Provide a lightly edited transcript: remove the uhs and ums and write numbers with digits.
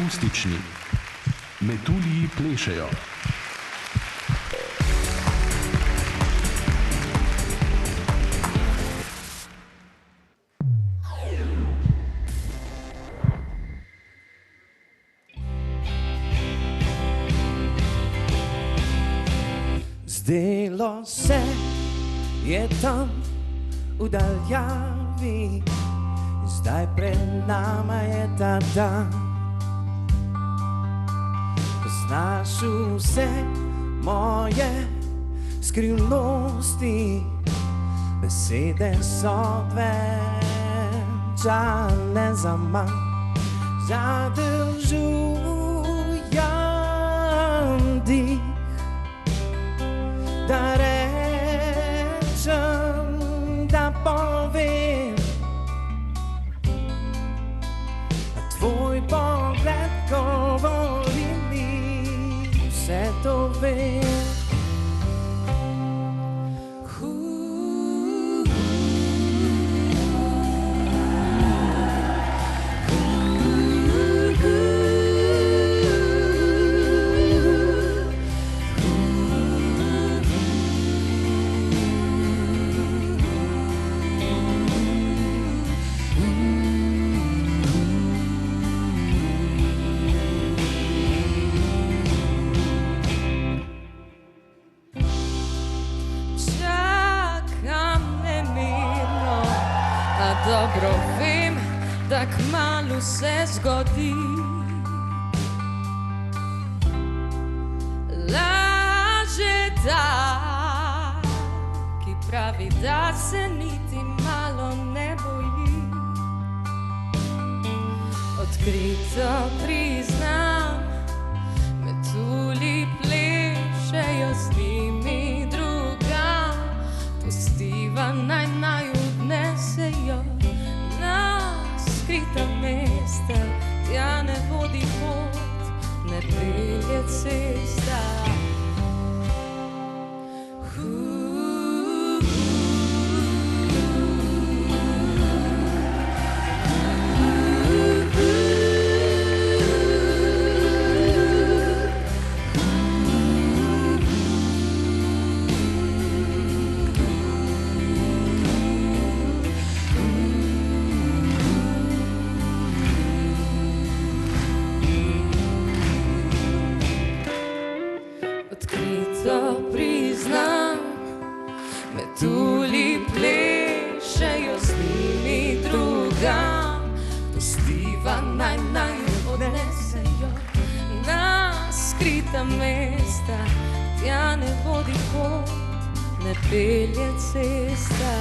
Akustični. Metulji plešejo. Zdelo se je tam v daljavi, zdaj pred nama je ta dan. Poznaš vse moje skrivnosti, besede so odvečane za manj. Zadržujem dih, da rečem, da povem. A tvoj pogled govori mi, vse to vem. Dobro vem, da kmalu se zgodi. Laže ta, ki pravi, da se niti malo ne boji. Odkrito priznam, metulji plešejo z njimi drugam. Pustiva naj odnesejo na skrita mesta, tja ne vodi pot, ne pelje cesta. Odkrito priznam, metulji plešejo z njimi drugam. Pustiva naj odnesejo na skrita mesta, tja ne vodi pot, ne pelje cesta.